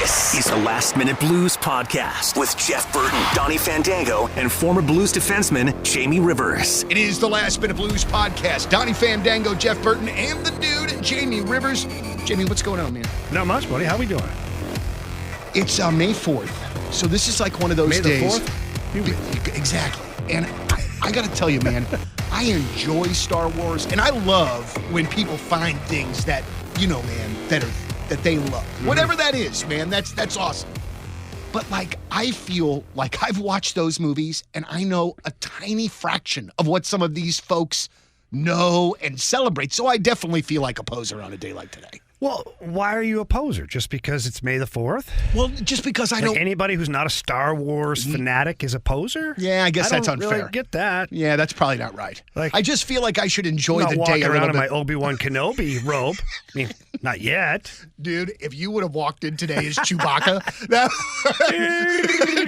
This is the Last Minute Blues Podcast with Jeff Burton, Donnie Fandango, and former Blues defenseman Jamie Rivers. It is the Last Minute Blues Podcast. Donnie Fandango, Jeff Burton, and the dude, Jamie Rivers. Jamie, what's going on, man? Not much, buddy. How we doing? It's May 4th, so this is like one of those May the days. 4th? Exactly. And I got to tell you, man, I enjoy Star Wars, and I love when people find things that, you know, man, that they love. Mm-hmm. Whatever that is, man, that's awesome. But, like, I feel like I've watched those movies, and I know a tiny fraction of what some of these folks know and celebrate. So I definitely feel like a poser on a day like today. Well, why are you a poser? Just because it's May the 4th? Well, just because I don't... Anybody who's not a Star Wars fanatic is a poser? Yeah, I guess that's unfair. I don't really get that. Yeah, that's probably not right. Like, I just feel like I should enjoy the day a little bit. I'm not walking around in my Obi-Wan Kenobi robe. I mean, not yet. Dude, if you would have walked in today as Chewbacca,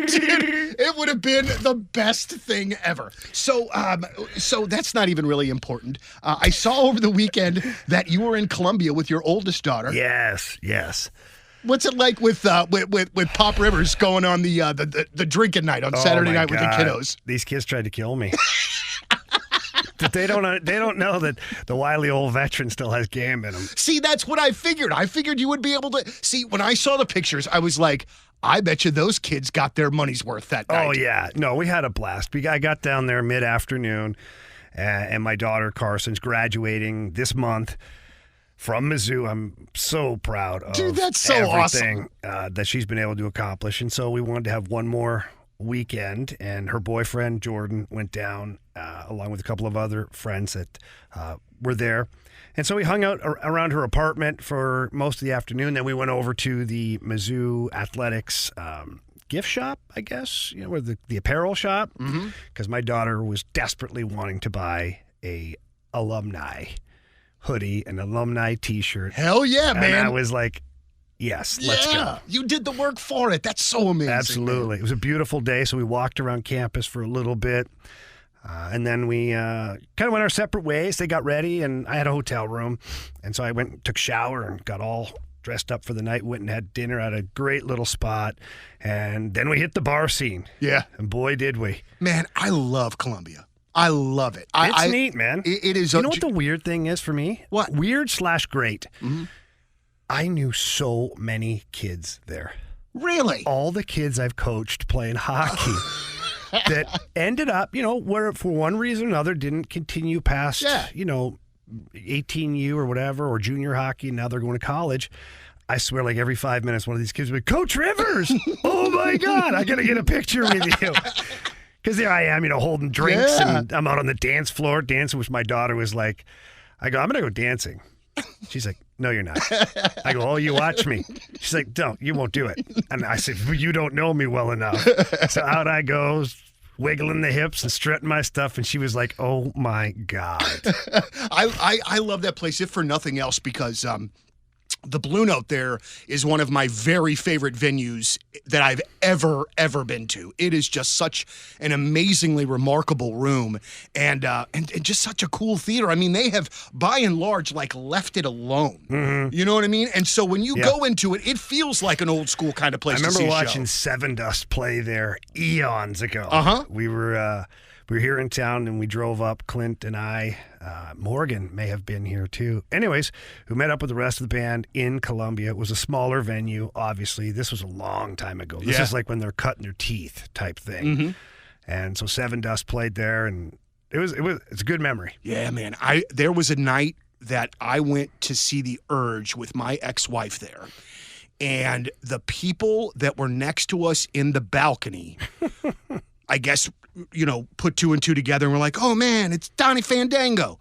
dude, it would have been the best thing ever. So that's not even really important. I saw over the weekend that you were in Colombia with your oldest daughter. Yes. What's it like with Pop Rivers going on the drinking night on Saturday night with the kiddos? These kids tried to kill me. They don't know that the wily old veteran still has game in him. See, that's what I figured. I figured you would be able to see. When I saw the pictures, I was like, I bet you those kids got their money's worth that night. Oh yeah, no, we had a blast. I got down there mid-afternoon, and my daughter Carson's graduating this month from Mizzou. I'm so proud of that's so everything awesome. That she's been able to accomplish. And so we wanted to have one more weekend, and her boyfriend, Jordan, went down along with a couple of other friends that were there. And so we hung out around her apartment for most of the afternoon. Then we went over to the Mizzou Athletics gift shop, I guess, or the apparel shop, because my daughter was desperately wanting to buy a alumni hoodie, an alumni T-shirt. Hell yeah, man! And I was like, yes, let's go. You did the work for it. That's so amazing. Absolutely, man. It was a beautiful day. So we walked around campus for a little bit, and then we kind of went our separate ways. They got ready, and I had a hotel room, and so I went and took a shower and got all dressed up for the night. Went and had dinner at a great little spot, and then we hit the bar scene. Yeah, and boy, did we! Man, I love Columbia. I love it. It's neat, man. It is. You know what the weird thing is for me? What? Weird/great. Mm-hmm. I knew so many kids there. Really? All the kids I've coached playing hockey that ended up, where for one reason or another didn't continue past, 18U or whatever, or junior hockey, and now they're going to college. I swear, like every 5 minutes, one of these kids would be, Coach Rivers! Oh, my God, I got to get a picture with you. Because there I am, holding drinks, and I'm out on the dance floor dancing, which my daughter was like, I go, I'm going to go dancing. She's like, no, you're not. I go, oh, you watch me. She's like, don't, you won't do it. And I said, well, you don't know me well enough. So out I go, wiggling the hips and strutting my stuff, and she was like, oh, my God. I love that place, if for nothing else, because the Blue Note there is one of my very favorite venues that I've ever been to. It is just such an amazingly remarkable room and just such a cool theater. I mean, they have, by and large, left it alone. Mm-hmm. You know what I mean? And so when you go into it, it feels like an old school kind of place. I remember watching Seven Dust play there eons ago. We were here in town, and we drove up. Clint and I, Morgan may have been here too. Anyways, we met up with the rest of the band in Columbia. It was a smaller venue, obviously. This was a long time ago. This is like when they're cutting their teeth type thing. Mm-hmm. And so Seven Dust played there, and it's a good memory. Yeah, man. There was a night that I went to see the Urge with my ex-wife there. And the people that were next to us in the balcony, I guess, put two and two together, and we're like, oh, man, it's Donnie Fandango.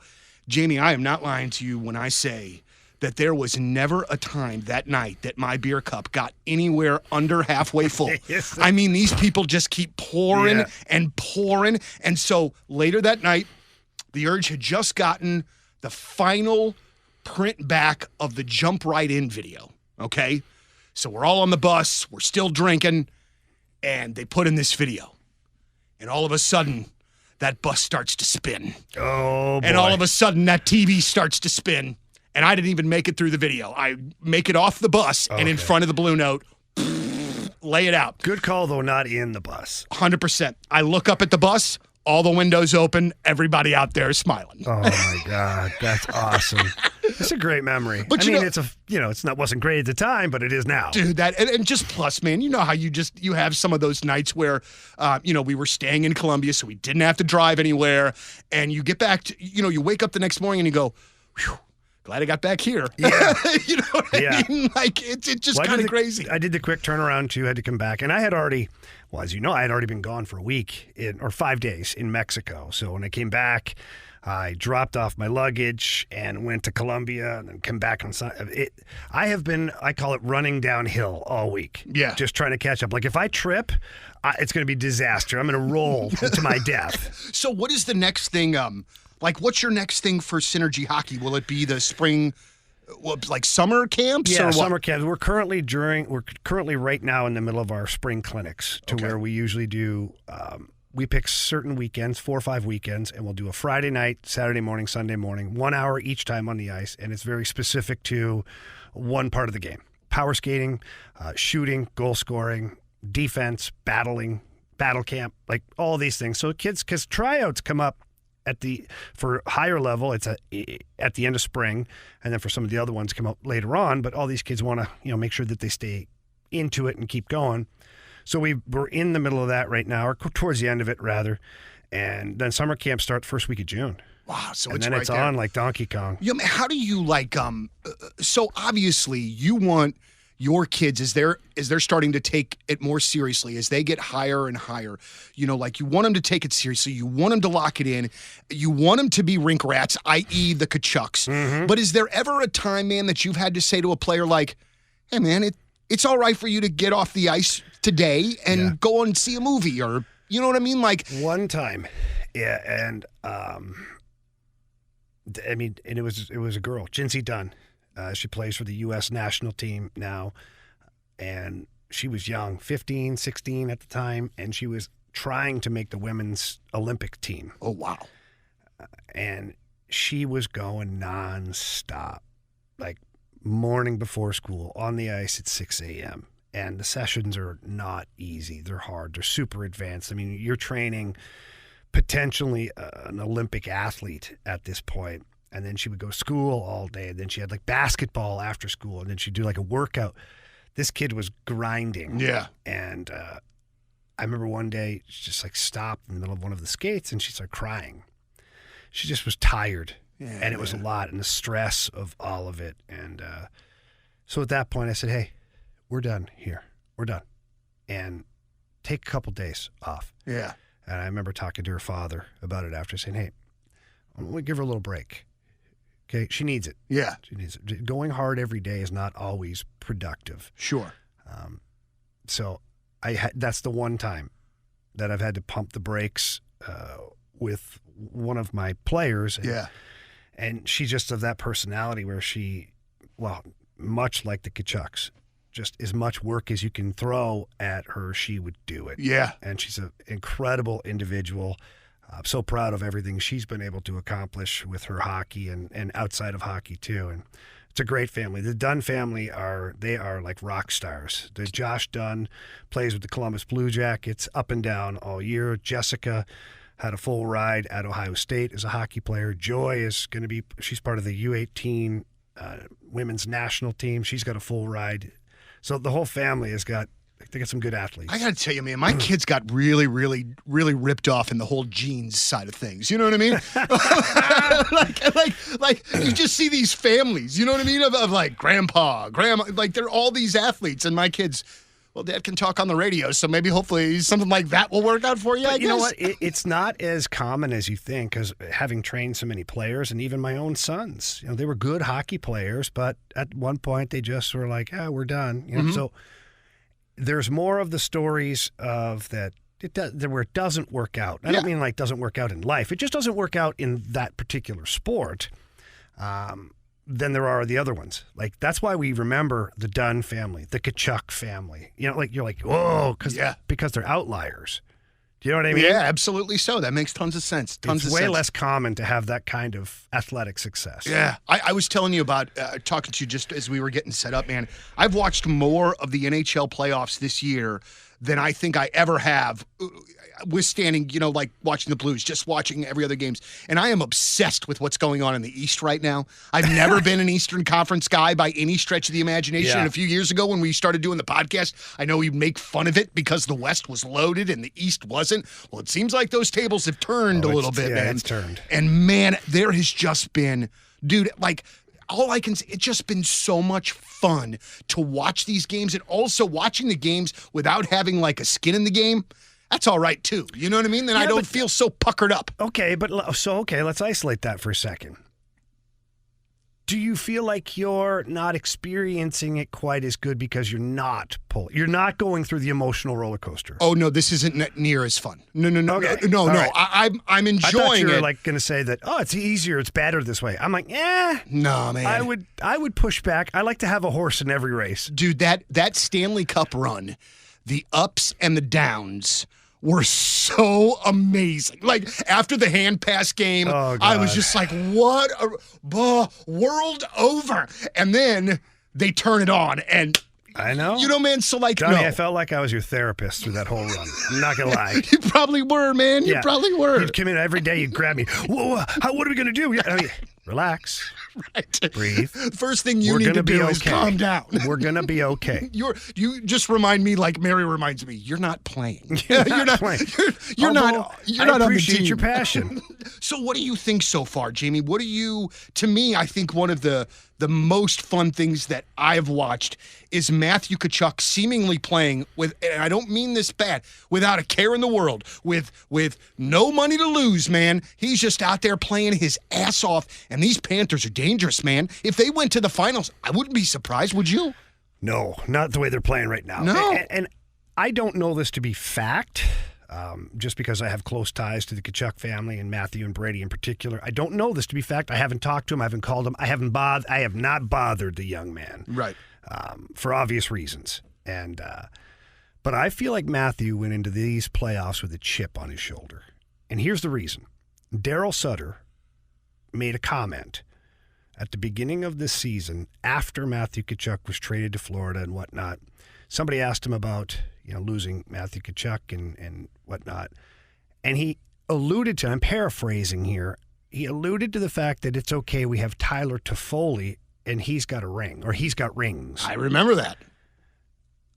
Jamie, I am not lying to you when I say that there was never a time that night that my beer cup got anywhere under halfway full. Yes. I mean, these people just keep pouring and pouring. And so later that night, the Urge had just gotten the final print back of the Jump Right In video, okay? So we're all on the bus, we're still drinking, and they put in this video. And all of a sudden, that bus starts to spin. Oh, boy. And all of a sudden, that TV starts to spin. And I didn't even make it through the video. I make it off the bus, and in front of the Blue Note, lay it out. Good call, though, not in the bus. 100%. I look up at the bus, all the windows open, everybody out there is smiling. Oh, my God. That's awesome. It's a great memory. But wasn't great at the time, but it is now. Dude, and just plus, man, you know how you have some of those nights where, we were staying in Columbia, so we didn't have to drive anywhere, and you get back to, you wake up the next morning and you go, whew, glad I got back here. Yeah. You know what I mean? Like, it's just kind of crazy. I did the quick turnaround, too, had to come back, and I had already, well, as you know, I had already been gone for a week or 5 days in Mexico, so when I came back, I dropped off my luggage and went to Colombia and then come back on Sunday. I call it running downhill all week. Yeah. Just trying to catch up. Like if I trip, it's going to be disaster. I'm going to roll to my death. So what is the next thing? What's your next thing for Synergy Hockey? Will it be the spring, summer camps? Yeah, or what? Summer camps. We're currently right now in the middle of our spring clinics where we usually do we pick certain weekends, 4 or 5 weekends, and we'll do a Friday night, Saturday morning, Sunday morning, 1 hour each time on the ice, and it's very specific to one part of the game. Power skating, shooting, goal scoring, defense, battling, battle camp, like all these things. So kids, because tryouts come up for higher level, it's at the end of spring, and then for some of the other ones come up later on, but all these kids want to make sure that they stay into it and keep going. So we're in the middle of that right now, or towards the end of it, rather. And then summer camp starts first week of June. Wow, so and it's then right it's there. on like Donkey Kong. Yeah, man, how do you so obviously you want your kids, as they're starting to take it more seriously, as they get higher and higher, you want them to take it seriously. You want them to lock it in. You want them to be rink rats, i.e. the Tkachuks. Mm-hmm. But is there ever a time, man, that you've had to say to a player like, hey, man, it's all right for you to get off the ice today and go and see a movie, or you know what I mean? Like one time, yeah, and and it was a girl, Jinsey Dunn. She plays for the U.S. national team now, and she was young, 15, 16 at the time, and she was trying to make the women's Olympic team. Oh, wow. And she was going nonstop, like morning before school, on the ice at 6 a.m., and the sessions are not easy. They're hard. They're super advanced. I mean, you're training potentially an Olympic athlete at this point. And then she would go to school all day. And then she had like basketball after school. And then she'd do like a workout. This kid was grinding. Yeah. And I remember one day she just like stopped in the middle of one of the skates and she started crying. She just was tired. Yeah, and it was a lot. And the stress of all of it. And so at that point I said, hey, we're done here. We're done. And take a couple days off. Yeah. And I remember talking to her father about it after, saying, hey, why don't we give her a little break? Okay, she needs it. Yeah. She needs it. Going hard every day is not always productive. Sure. So that's the one time that I've had to pump the brakes with one of my players. Yeah. And she's just of that personality where much like the Tkachuks, just as much work as you can throw at her, she would do it. Yeah. And she's an incredible individual. I'm so proud of everything she's been able to accomplish with her hockey and outside of hockey too. And it's a great family. The Dunn family are like rock stars. The Josh Dunn plays with the Columbus Blue Jackets up and down all year. Jessica had a full ride at Ohio State as a hockey player. Joy is going to be, she's part of the U18 women's national team. She's got a full ride. So the whole family they got some good athletes. I got to tell you, man, my kids got really, really, really ripped off in the whole genes side of things. You know what I mean? like you just see these families, you know what I mean? Of like grandpa, grandma, like they're all these athletes, and my kids, well, Dad can talk on the radio, so maybe hopefully something like that will work out for you, I guess. You know what? It's not as common as you think, because having trained so many players, and even my own sons, they were good hockey players, but at one point they just were like, we're done. Mm-hmm. So there's more of the stories of that where it doesn't work out. I don't mean like doesn't work out in life. It just doesn't work out in that particular sport. Than there are the other ones. Like that's why we remember the Dunn family, the Tkachuk family. You're like, whoa, because they're outliers. You know what I mean? Yeah, absolutely so. That makes tons of sense. It's way less common to have that kind of athletic success. Yeah. I was telling you about talking to you just as we were getting set up, man. I've watched more of the NHL playoffs this year than I think I ever have, withstanding, like watching the Blues, just watching every other games. And I am obsessed with what's going on in the East right now. I've never been an Eastern Conference guy by any stretch of the imagination. Yeah. And a few years ago when we started doing the podcast, I know we make fun of it because the West was loaded and the East wasn't. Well, it seems like those tables have turned a little bit, man. It's turned. And, man, there has just been, dude, all I can say, it's just been so much fun to watch these games, and also watching the games without having like a skin in the game. That's all right too. You know what I mean? Then I don't feel so puckered up. Okay, let's isolate that for a second. Do you feel like you're not experiencing it quite as good because you're not going through the emotional roller coaster? Oh no, this isn't near as fun. No, Okay. no. Right. I'm enjoying I thought you were it. going to say that. Oh, it's easier, it's better this way. I'm like, no, man. I would push back. I like to have a horse in every race, dude. That Stanley Cup run, the ups and the downs were so amazing. Like, after the hand pass game, I was just like, what world over. And then they turn it on, and I know. Man, so like, Johnny, no. I felt like I was your therapist through that whole run. I'm not going to lie. You probably were, man. You probably were. You'd come in every day, you'd grab me. Whoa, what are we going to do? Relax. Right. Breathe. First thing you need to do is calm down. We're going to be okay. You just remind me like Mary reminds me, you're not playing. You're not playing. You're not I on the appreciate team. your passion. So what do you think so far, Jamie? To me, I think one of the most fun things that I've watched is Matthew Tkachuk seemingly playing with, and I don't mean this bad, without a care in the world, with no money to lose, man. He's just out there playing his ass off, and these Panthers are dangerous, man. If they went to the finals, I wouldn't be surprised, would you? No, not the way they're playing right now. No. And I don't know this to be fact, just because I have close ties to the Tkachuk family and Matthew and Brady in particular. I don't know this to be fact. I haven't talked to him. I haven't called him. I have not bothered the young man. Right. For obvious reasons. And but I feel like Matthew went into these playoffs with a chip on his shoulder. And here's the reason. Daryl Sutter made a comment at the beginning of this season, after Matthew Tkachuk was traded to Florida and whatnot. Somebody asked him about, losing Matthew Tkachuk and whatnot. And he alluded to, I'm paraphrasing here, he alluded to the fact that it's okay, we have Tyler Toffoli and he's got a ring, or he's got rings. I remember that.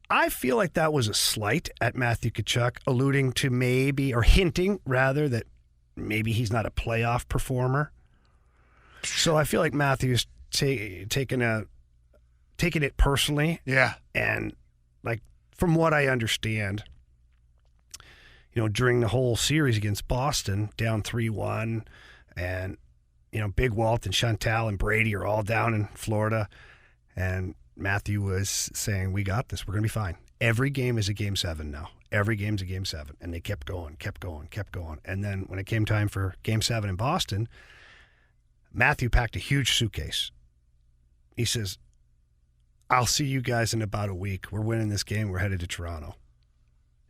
I feel like that was a slight at Matthew Tkachuk, alluding to maybe, or hinting rather, that maybe he's not a playoff performer. So I feel like Matthew's taking it personally. Yeah. And like, from what I understand, during the whole series against Boston, down 3-1, and Big Walt and Chantal and Brady are all down in Florida, and Matthew was saying, we got this. We're going to be fine. Every game is a Game 7 now. Every game's a Game 7. And they kept going. And then when it came time for Game 7 in Boston, Matthew packed a huge suitcase. He says, I'll see you guys in about a week. We're winning this game. We're headed to Toronto.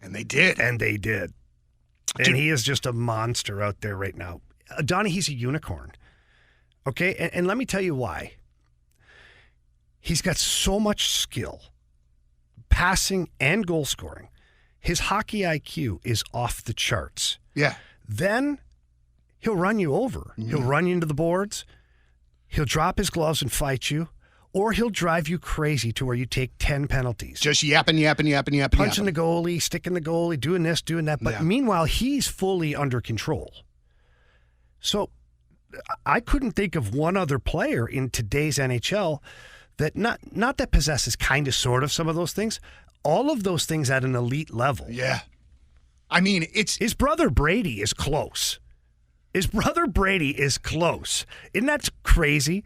And they did. And he is just a monster out there right now. Donnie, he's a unicorn. Okay? And let me tell you why. He's got so much skill, passing and goal scoring. His hockey IQ is off the charts. Yeah. Then he'll run you over. Mm-hmm. He'll run you into the boards. He'll drop his gloves and fight you. Or he'll drive you crazy to where you take 10 penalties. Just yapping. Punching the goalie, sticking the goalie, doing this, doing that. But meanwhile, he's fully under control. So I couldn't think of one other player in today's NHL that not that possesses kind of sort of some of those things, all of those things at an elite level. Yeah. I mean, his brother Brady is close. Isn't that crazy?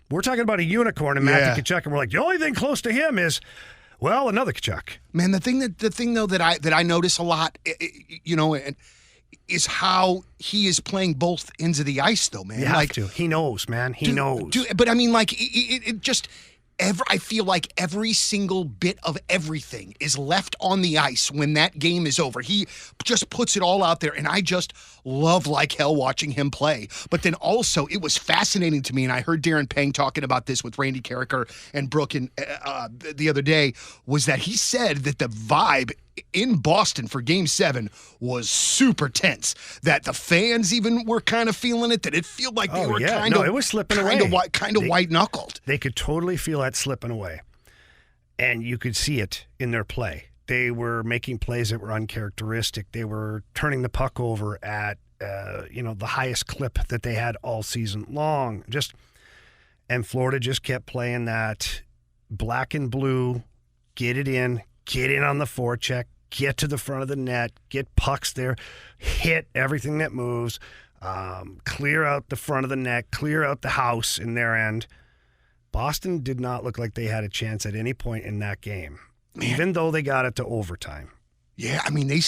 We're talking about a unicorn in Matthew Tkachuk, and we're like, the only thing close to him is, well, another Tkachuk. Man, the thing though that I notice a lot, is how he is playing both ends of the ice, though, man. You have to. He knows, man. He knows. But I mean, like, it just I feel like every single bit of everything is left on the ice when that game is over. He just puts it all out there, and I just love like hell watching him play. But then also, it was fascinating to me, and I heard Darren Pang talking about this with Randy Carricker and Brooke the other day, was that he said that the vibe in Boston for Game 7 was super tense, that the fans even were kind of feeling it, that it felt like they were it was slipping away. Kind of white-knuckled. They could totally feel that slipping away, and you could see it in their play. They were making plays that were uncharacteristic. They were turning the puck over at the highest clip that they had all season long. And Florida just kept playing that black and blue, get in on the forecheck, get to the front of the net, get pucks there, hit everything that moves, clear out the front of the net, clear out the house in their end. Boston did not look like they had a chance at any point in that game, even though they got it to overtime. Yeah, I mean, they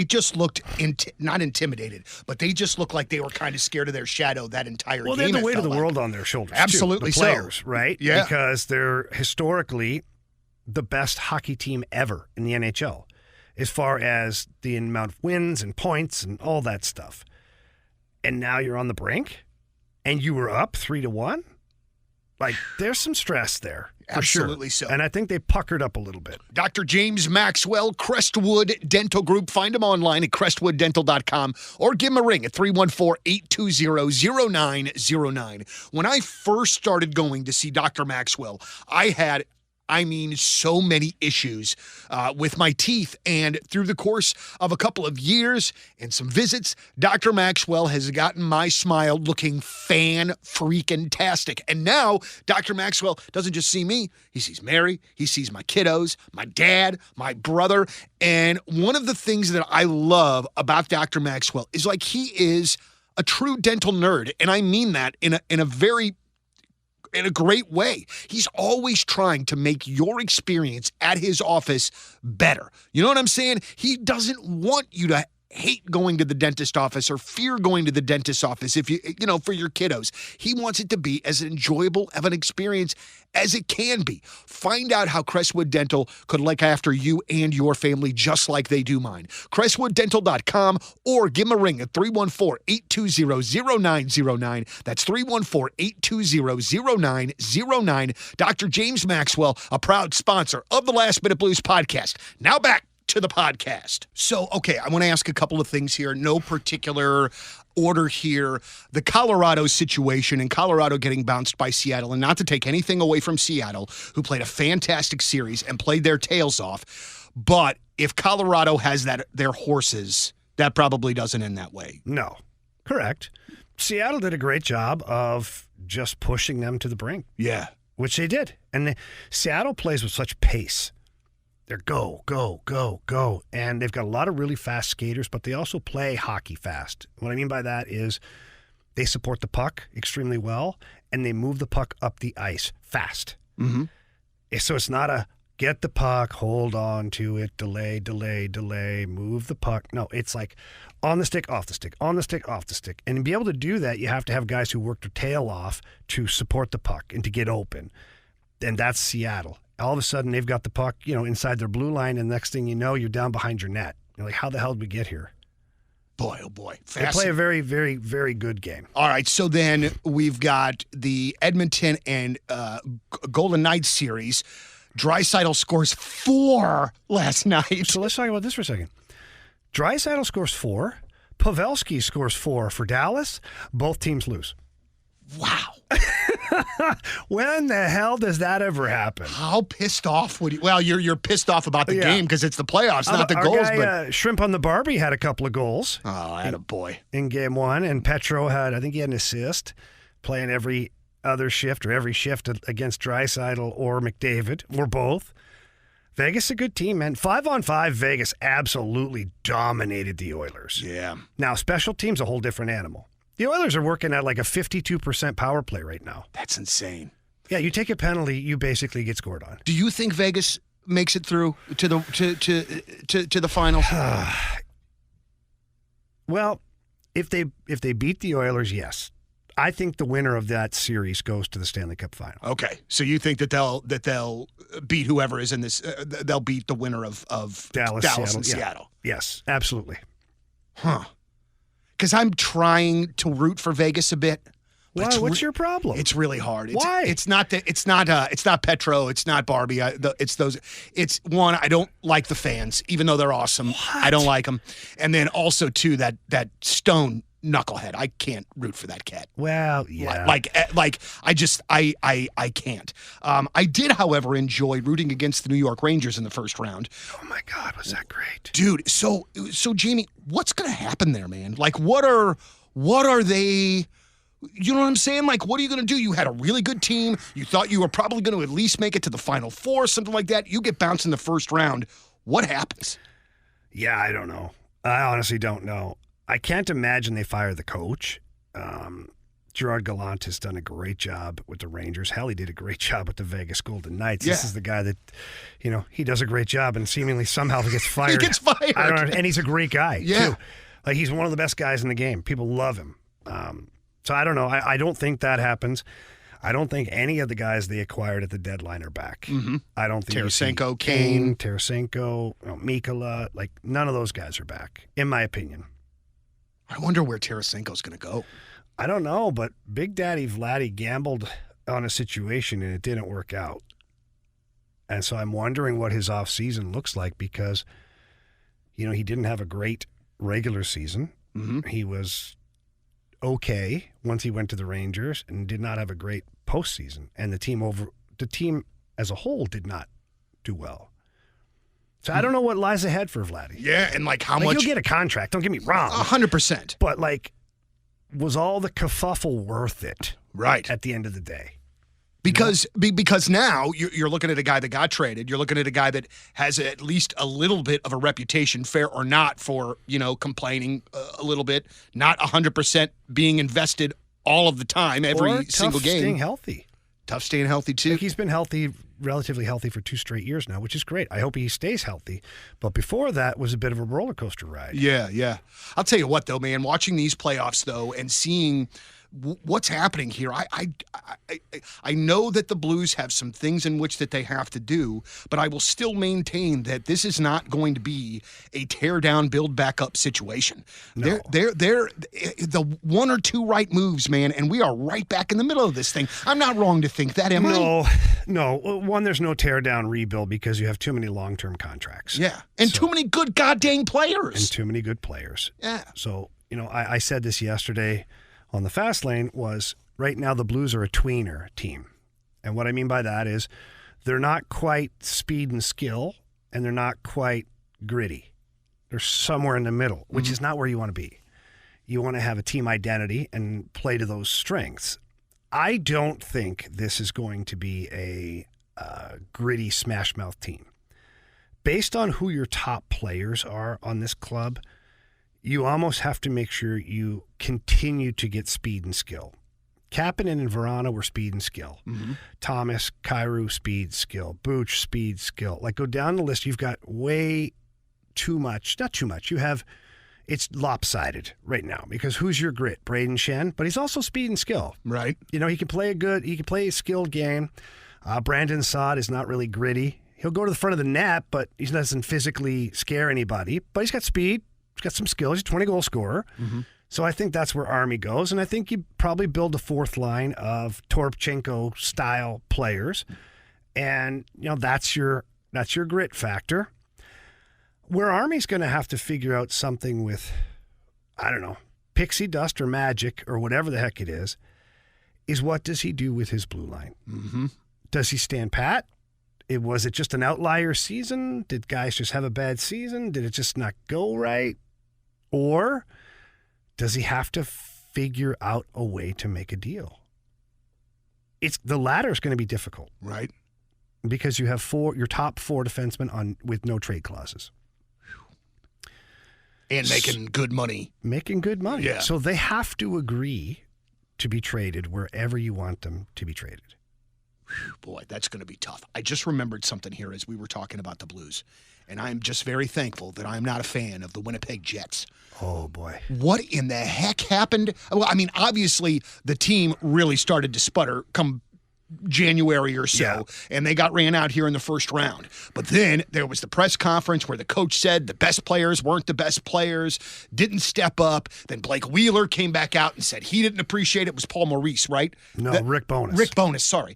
just looked not intimidated, but they just looked like they were kind of scared of their shadow that entire game. Well, they had the weight of the world on their shoulders. Absolutely, too. The players, right? Yeah. Because they're historically the best hockey team ever in the NHL as far as the amount of wins and points and all that stuff. And now you're on the brink and you were up 3-1. Like, there's some stress there. Absolutely sure. so. And I think they puckered up a little bit. Dr. James Maxwell, Crestwood Dental Group. Find him online at crestwooddental.com or give him a ring at 314-820-0909. When I first started going to see Dr. Maxwell, I had so many issues with my teeth. And through the course of a couple of years and some visits, Dr. Maxwell has gotten my smile looking fan-freaking-tastic. And now Dr. Maxwell doesn't just see me. He sees Mary. He sees my kiddos, my dad, my brother. And one of the things that I love about Dr. Maxwell is like he is a true dental nerd. And I mean that in a great way. He's always trying to make your experience at his office better. You know what I'm saying? He doesn't want you to hate going to the dentist office or fear going to the dentist office for your kiddos. He wants it to be as enjoyable of an experience as it can be. Find out how Crestwood Dental could look after you and your family just like they do mine. CrestwoodDental.com or give them a ring at 314-820-0909. That's 314-820-0909. Dr. James Maxwell, a proud sponsor of the Last Minute Blues podcast. Now back to the podcast. So, okay, I want to ask a couple of things here. No particular order here. The Colorado situation and Colorado getting bounced by Seattle, and not to take anything away from Seattle, who played a fantastic series and played their tails off. But if Colorado has their horses, that probably doesn't end that way. No, correct. Seattle did a great job of just pushing them to the brink. Yeah. Which they did. And Seattle plays with such pace. They're go, go, go, go. And they've got a lot of really fast skaters, but they also play hockey fast. What I mean by that is they support the puck extremely well, and they move the puck up the ice fast. Mm-hmm. So it's not a get the puck, hold on to it, delay, move the puck. No, it's like on the stick, off the stick, on the stick, off the stick. And to be able to do that, you have to have guys who work their tail off to support the puck and to get open. And that's Seattle. All of a sudden, they've got the puck, inside their blue line, and the next thing you know, you're down behind your net. You're like, how the hell did we get here? Boy, oh boy. They play a very, very, very good game. All right, so then we've got the Edmonton and Golden Knights series. Draisaitl scores 4 last night. So let's talk about this for a second. Draisaitl scores 4. Pavelski scores 4 for Dallas. Both teams lose. Wow. When the hell does that ever happen? How pissed off would you? Well, you're pissed off about the game because it's the playoffs, not the goals. But Shrimp on the Barbie had a couple of goals. Oh, attaboy. In game 1, and Petro had, I think he had an assist, playing every other shift or every shift against Draisaitl or McDavid, or both. Vegas is a good team, man. 5-on-5, Vegas absolutely dominated the Oilers. Yeah. Now, special teams a whole different animal. The Oilers are working at like a 52% power play right now. That's insane. Yeah, you take a penalty, you basically get scored on. Do you think Vegas makes it through to the finals? Well, if they beat the Oilers, yes. I think the winner of that series goes to the Stanley Cup final. Okay, so you think that they'll beat whoever is in this? They'll beat the winner of Dallas and Seattle. Yeah. Yes, absolutely. Huh? Because I'm trying to root for Vegas a bit. Why? What's your problem? It's really hard. Why? It's not Petro. It's not Barbie. It's those. It's one. I don't like the fans, even though they're awesome. What? I don't like them. And then also too that Stone knucklehead. I can't root for that cat. Well, yeah. Like I can't. I did, however, enjoy rooting against the New York Rangers in the first round. Oh my God, was that great, dude? So Jamie, what's gonna happen there, man? Like, what are they? You know what I'm saying? Like, what are you going to do? You had a really good team. You thought you were probably going to at least make it to the Final Four, something like that. You get bounced in the first round. What happens? Yeah, I don't know. I honestly don't know. I can't imagine they fire the coach. Gerard Gallant has done a great job with the Rangers. Hell, he did a great job with the Vegas Golden Knights. Yeah. This is the guy that, he does a great job and seemingly somehow he gets fired. He gets fired. I don't know, and he's a great guy, yeah. too. Like, he's one of the best guys in the game. People love him. So I don't know. I don't think that happens. I don't think any of the guys they acquired at the deadline are back. Mm-hmm. I don't think Tarasenko, Kane, Tarasenko, Mikkola, like none of those guys are back, in my opinion. I wonder where Tarasenko's going to go. I don't know, but Big Daddy Vladdy gambled on a situation and it didn't work out. And so I'm wondering what his offseason looks like because, he didn't have a great regular season. Mm-hmm. He was okay once he went to the Rangers and did not have a great postseason. And the team as a whole did not do well. So I don't know what lies ahead for Vladdy. Yeah, and how much... You'll get a contract, don't get me wrong. 100%. But, was all the kerfuffle worth it? Right. At the end of the day? Because now you're looking at a guy that got traded. You're looking at a guy that has at least a little bit of a reputation, fair or not, for, complaining a little bit, not 100% being invested all of the time, every single game. Staying healthy. Tough staying healthy, too. He's been relatively healthy for 2 straight years now, which is great. I hope he stays healthy. But before that was a bit of a roller coaster ride. Yeah. I'll tell you what, though, man, watching these playoffs, though, and seeing what's happening here, I know that the Blues have some things in which that they have to do, but I will still maintain that this is not going to be a tear down, build back up situation. No. They're the 1 or 2 right moves, man, and we are right back in the middle of this thing. I'm not wrong to think that, am I? No. One, there's no tear down rebuild because you have too many long-term contracts. Yeah, and too many good goddamn players. And too many good players. Yeah. So, I said this yesterday on the Fast Lane was right now the Blues are a tweener team. And what I mean by that is they're not quite speed and skill, and they're not quite gritty. They're somewhere in the middle, which is not where you want to be. You want to have a team identity and play to those strengths. I don't think this is going to be a gritty smash mouth team. Based on who your top players are on this club, you almost have to make sure you continue to get speed and skill. Kapanen and Verana were speed and skill. Mm-hmm. Thomas, Kyrou, speed, skill. Booch, speed, skill. Go down the list. You've got way too much. Not too much. It's lopsided right now because who's your grit? Braden Shen, but he's also speed and skill. Right. He can play a skilled game. Brandon Saad is not really gritty. He'll go to the front of the net, but he doesn't physically scare anybody. But he's got speed. He's got some skills. He's a 20-goal scorer. Mm-hmm. So I think that's where Army goes. And I think you probably build a 4th line of Toropchenko-style players. And, that's your grit factor. Where Army's going to have to figure out something with, I don't know, pixie dust or magic or whatever the heck it is what does he do with his blue line? Mm-hmm. Does he stand pat? Was it just an outlier season? Did guys just have a bad season? Did it just not go right? Or does he have to figure out a way to make a deal? The latter is going to be difficult. Right. Because you have your top 4 defensemen with no trade clauses. And making good money. Yeah. So they have to agree to be traded wherever you want them to be traded. Boy, that's going to be tough. I just remembered something here as we were talking about the Blues. and I'm just very thankful that I'm not a fan of the Winnipeg Jets. Oh, boy. What in the heck happened? Well, I mean, obviously, the team really started to sputter come January or so, and they got ran out here in the first round. But then there was the press conference where the coach said the best players weren't the best players, didn't step up. Then Blake Wheeler came back out and said he didn't appreciate it. It was Paul Maurice, right? No, Rick Bowness. Rick Bowness, sorry.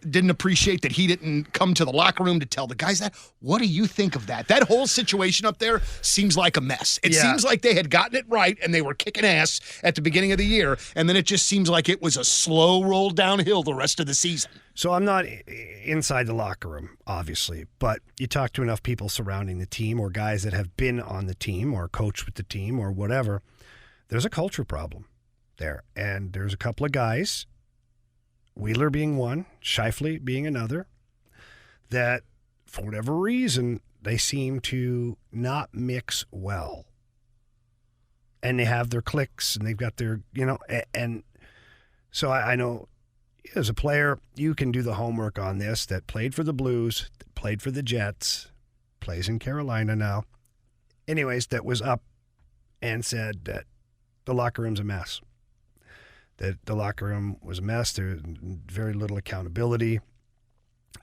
Didn't appreciate that he didn't come to the locker room to tell the guys that. What do you think of that? That whole situation up there seems like a mess. It seems like they had gotten it right and they were kicking ass at the beginning of the year, and then it just seems like it was a slow roll downhill the rest of the season. So I'm not inside the locker room, obviously, but you talk to enough people surrounding the team or guys that have been on the team or coached with the team or whatever, there's a culture problem there. And there's a couple of guys, Wheeler being one, Scheifele being another, that for whatever reason, they seem to not mix well. And they have their cliques and they've got their, and so I know as a player, you can do the homework on this, that played for the Blues, played for the Jets, plays in Carolina now. Anyways, that was up and said that the locker room's a mess. That the locker room was a mess. There's very little accountability,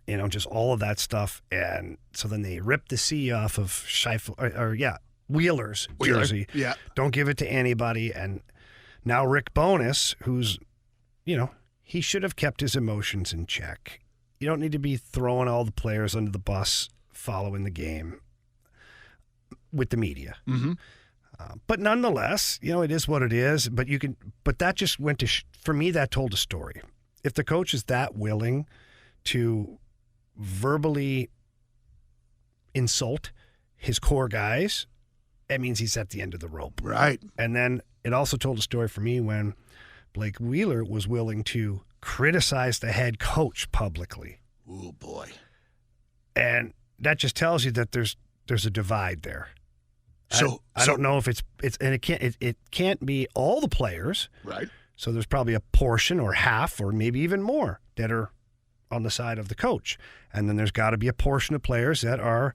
just all of that stuff. And so then they ripped the C off of Scheifele, Wheeler's jersey. Yeah. Don't give it to anybody. And now Rick Bowness, who's, he should have kept his emotions in check. You don't need to be throwing all the players under the bus following the game with the media. Mm-hmm. But nonetheless, it is what it is. But that just went to, for me, that told a story. If the coach is that willing to verbally insult his core guys, that means he's at the end of the rope. Right. And then it also told a story for me when Blake Wheeler was willing to criticize the head coach publicly. Oh, boy. And that just tells you that there's a divide there. So I don't know if it's and it can't be all the players. Right. So there's probably a portion or half or maybe even more that are on the side of the coach. And then there's got to be a portion of players that are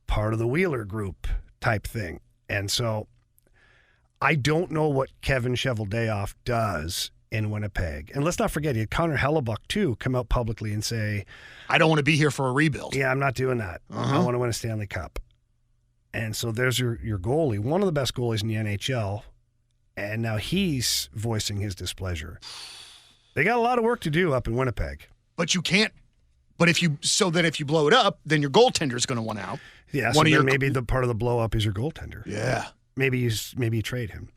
part of the Wheeler group type thing. And so I don't know what Kevin Cheveldayoff does in Winnipeg. And let's not forget, he had Connor Hellebuck, too, come out publicly and say, I don't want to be here for a rebuild. Yeah, I'm not doing that. I want to win a Stanley Cup. And so there's your goalie, one of the best goalies in the NHL, and now he's voicing his displeasure. They got a lot of work to do up in Winnipeg. But you can't. But if you blow it up, then your goaltender's going to want out. Yeah, so then maybe the part of the blow up is your goaltender. Yeah. Maybe you trade him.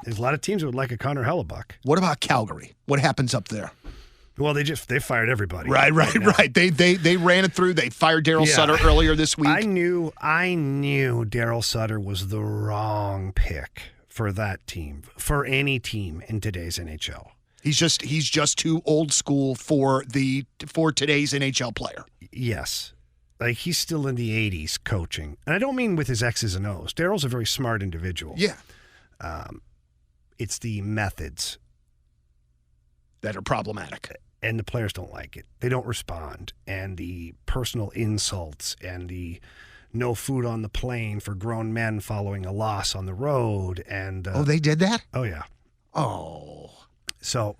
There's a lot of teams that would like a Connor Hellebuck. What about Calgary? What happens up there? Well, they fired everybody. Right. They ran it through. They fired Daryl Sutter earlier this week. I knew Daryl Sutter was the wrong pick for that team, for any team in today's NHL. He's just too old school for today's NHL player. Yes. Like, he's still in the 80s coaching. And I don't mean with his X's and O's. Daryl's a very smart individual. Yeah. It's the methods that are problematic. And the players don't like it. They don't respond. And the personal insults and the no food on the plane for grown men following a loss on the road. And they did that? Oh, yeah. Oh. So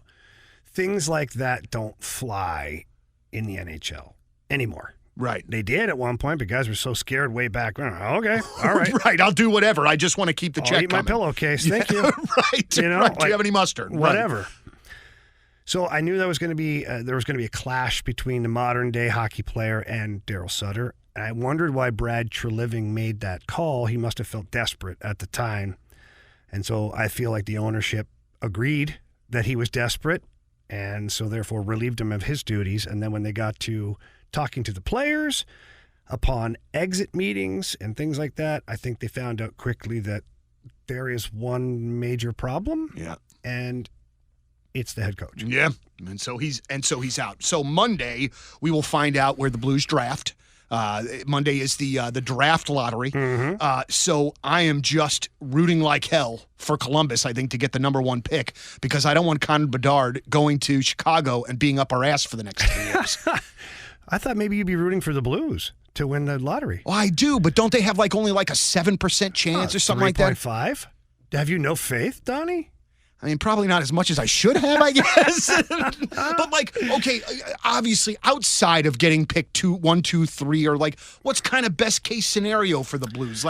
things like that don't fly in the NHL anymore. Right. They did at one point, but guys were so scared way back. Okay, all right. Right, I'll do whatever. I just want to keep the check eat coming. my pillowcase. Thank you. Right. Do you have any mustard? Whatever. Right. Right. So I knew there was going to be a clash between the modern day hockey player and Daryl Sutter. And I wondered why Brad Treliving made that call. He must have felt desperate at the time. And so I feel like the ownership agreed that he was desperate and so therefore relieved him of his duties. And then when they got to talking to the players upon exit meetings and things like that, I think they found out quickly that there is one major problem. Yeah. And it's the head coach. Yeah. And so he's out. So Monday we will find out where the Blues draft. Monday is the draft lottery. Mm-hmm. So I am just rooting like hell for Columbus, I think, to get the number one pick because I don't want Connor Bedard going to Chicago and being up our ass for the next 3 years. I thought maybe you'd be rooting for the Blues to win the lottery. Well, I do, but don't they have only a 7% chance or something like that? 3.5? Have you no faith, Donnie? I mean, probably not as much as I should have, I guess. But okay, obviously, outside of getting picked 1, 2, 3, or what's kind of best case scenario for the Blues?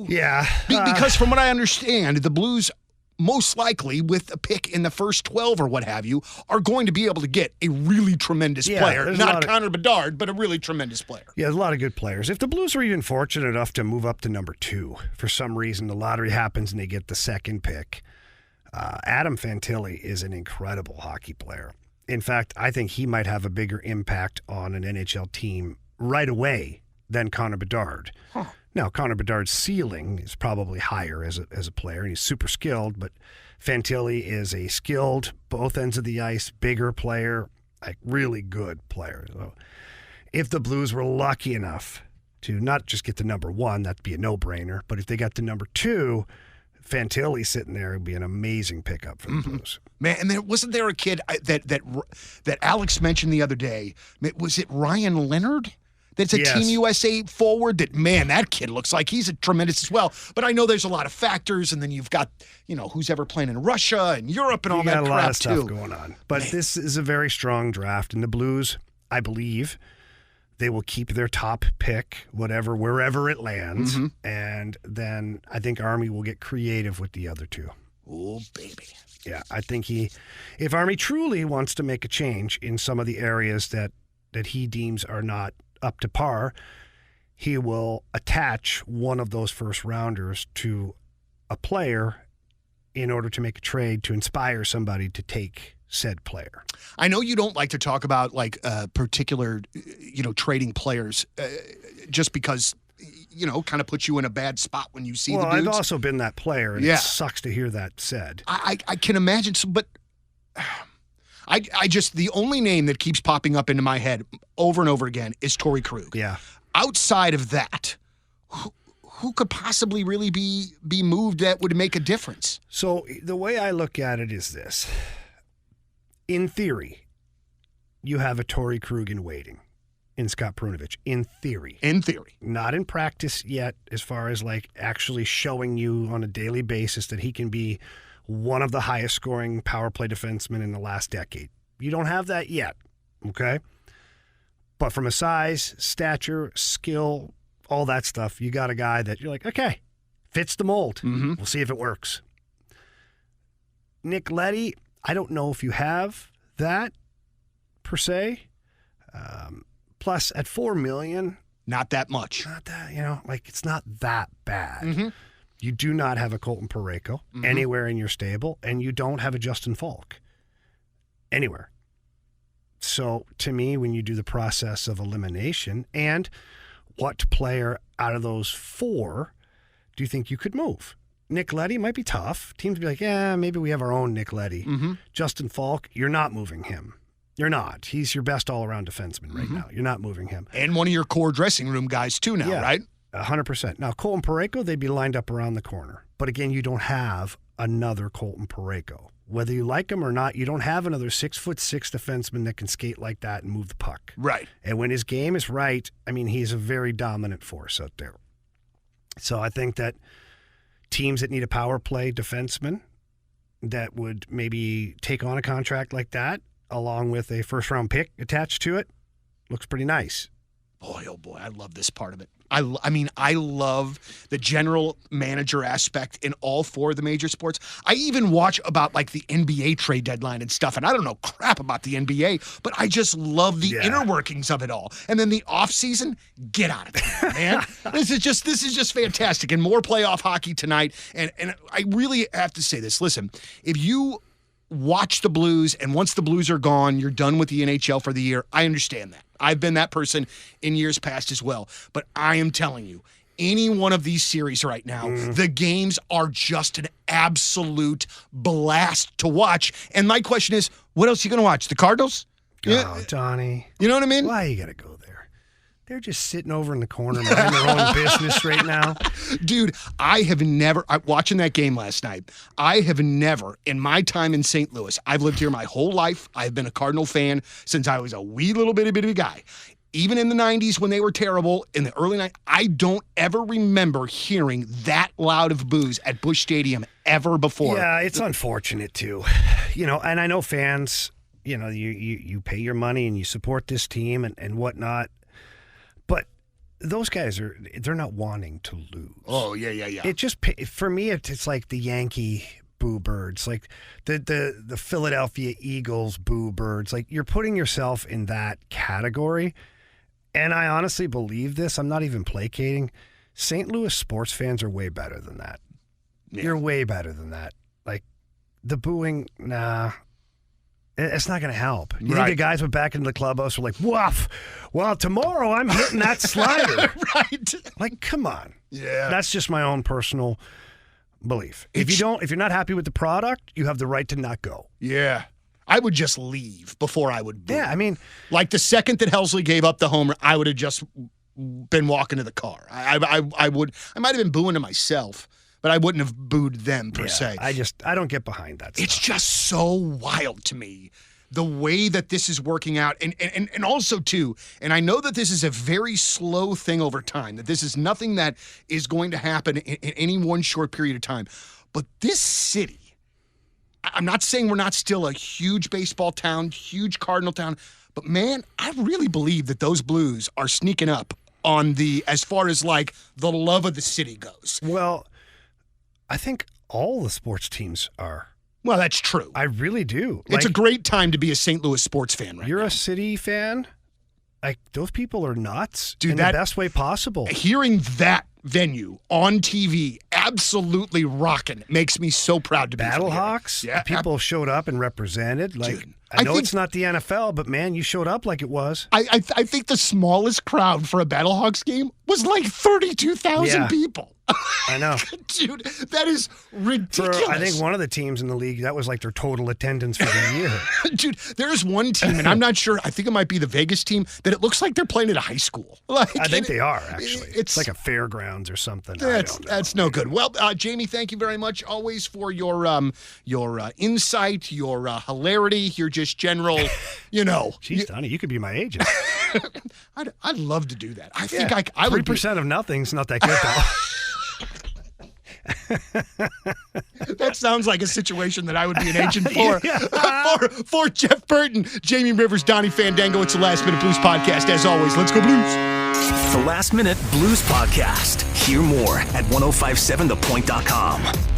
Yeah. Because from what I understand, the Blues most likely with a pick in the first 12 or what have you are going to be able to get a really tremendous player. Not Connor Bedard, but a really tremendous player. Yeah, there's a lot of good players. If the Blues are even fortunate enough to move up to number 2, for some reason the lottery happens and they get the second pick, Adam Fantilli is an incredible hockey player. In fact, I think he might have a bigger impact on an NHL team right away than Connor Bedard. Huh. Now, Connor Bedard's ceiling is probably higher as a player, and he's super skilled, but Fantilli is a skilled, both ends of the ice, bigger player, really good player. So if the Blues were lucky enough to not just get to number 1, that'd be a no-brainer, but if they got to number 2, Fantilli sitting there would be an amazing pickup for the Blues. Man, and wasn't there a kid that Alex mentioned the other day? Was it Ryan Leonard? That's a Team USA forward that kid looks like he's a tremendous as well. But I know there's a lot of factors, and then you've got, who's ever playing in Russia and Europe and all that crap, too. You got a lot of stuff going on. But this is a very strong draft, and the Blues, I believe, they will keep their top pick, wherever it lands, and then I think Army will get creative with the other 2. Oh, baby. Yeah, I think if Army truly wants to make a change in some of the areas that he deems are not up to par, he will attach one of those first rounders to a player in order to make a trade to inspire somebody to take said player. I know you don't like to talk about particular, trading players just because, kind of puts you in a bad spot when you see the dudes. Well, I've also been that player, and it sucks to hear that said. I can imagine, but I just, the only name that keeps popping up into my head over and over again is Torrey Krug. Yeah. Outside of that, who could possibly really be moved that would make a difference? So the way I look at it is this. In theory, you have a Torrey Krug in waiting in Scott Perunovich. In theory. In theory. Not in practice yet, as far as actually showing you on a daily basis that he can be one of the highest scoring power play defensemen in the last decade. You don't have that yet, okay? But from a size, stature, skill, all that stuff, you got a guy that you're like, okay, fits the mold. Mm-hmm. We'll see if it works. Nick Leddy, I don't know if you have that per se. Plus, at $4 million, not that much. Not that, it's not that bad. Mm-hmm. You do not have a Colton Parayko anywhere in your stable, and you don't have a Justin Falk anywhere. So, to me, when you do the process of elimination, and what player out of those 4 do you think you could move? Nick Leddy might be tough. Teams be like, yeah, maybe we have our own Nick Leddy. Mm-hmm. Justin Falk, you're not moving him. You're not. He's your best all-around defenseman right now. You're not moving him. And one of your core dressing room guys, too, now, right? 100%. Now, Colton Parayko, they'd be lined up around the corner. But again, you don't have another Colton Parayko. Whether you like him or not, you don't have another 6'6" defenseman that can skate like that and move the puck. Right. And when his game is right, he's a very dominant force out there. So I think that teams that need a power play defenseman that would maybe take on a contract like that, along with a first-round pick attached to it, looks pretty nice. Boy, oh boy, I love this part of it. I love the general manager aspect in all 4 of the major sports. I even watch about the NBA trade deadline and stuff, and I don't know crap about the NBA, but I just love the inner workings of it all. And then the offseason, get out of there, man. This is just fantastic. And more playoff hockey tonight. And I really have to say this. Listen, if you watch the Blues, and once the Blues are gone, you're done with the NHL for the year, I understand that. I've been that person in years past as well. But I am telling you, any one of these series right now, the games are just an absolute blast to watch. And my question is, what else are you going to watch? The Cardinals? Oh, Donnie. You know what I mean? Why you got to go there? They're just sitting over in the corner minding their own business right now. Dude, watching that game last night, I have never, in my time in St. Louis, I've lived here my whole life. I've been a Cardinal fan since I was a wee little bitty guy. even in the 90s when they were terrible, in the early 90s, I don't ever remember hearing that loud of boos at Busch Stadium ever before. Yeah, it's unfortunate too. And I know fans, you pay your money and you support this team and whatnot, but those guys they're not wanting to lose. Oh, yeah. It just, for me, it's like the Yankee boo birds, like the Philadelphia Eagles boo birds. Like, you're putting yourself in that category. And I honestly believe this. I'm not even placating. St. Louis sports fans are way better than that. Yeah. You're way better than that. Like, the booing, nah. It's not going to help. You think the guys went back into the clubhouse were like, woof, well, tomorrow I'm hitting that slider. Right. Like, come on. Yeah. That's just my own personal belief. If you're not happy with the product, you have the right to not go. Yeah. I would just leave before I would boo. Yeah, I mean, like the second that Helsley gave up the homer, I would have just been walking to the car. I might have been booing to myself, but I wouldn't have booed them per se. I don't get behind that stuff. It's just so wild to me, the way that this is working out. And also, too, and I know that this is a very slow thing over time, that this is nothing that is going to happen in any one short period of time. But this city, I'm not saying we're not still a huge baseball town, huge Cardinal town, but man, I really believe that those Blues are sneaking up on as far as like the love of the city goes. Well, I think all the sports teams are. Well, that's true. I really do. It's a great time to be a St. Louis sports fan right now. You're a city fan? Like, those people are nuts in the best way possible. Hearing that venue on TV absolutely rocking makes me so proud to be Battlehawks? Yeah. People showed up and represented. Like, Dude, I know it's not the NFL, but man, you showed up like it was. I think the smallest crowd for a Battlehawks game was like 32,000 people. I know. Dude, that is ridiculous. I think one of the teams in the league, that was like their total attendance for the year. Dude, there's one team, and I'm not sure, I think it might be the Vegas team, that it looks like they're playing at a high school. Like, I think they are, actually. It's like a fairgrounds or something. That's no good. Well, Jamie, thank you very much always for your insight, your hilarity, your just general, Jeez, Donnie, you could be my agent. I'd love to do that. I think I 3% of nothing's not that good, though. That sounds like a situation that I would be an agent for. For Jeff Burton, Jamie Rivers, Donnie Fandango, it's the Last Minute Blues Podcast. As always, let's go Blues. The Last Minute Blues Podcast. Hear more at 1057thepoint.com.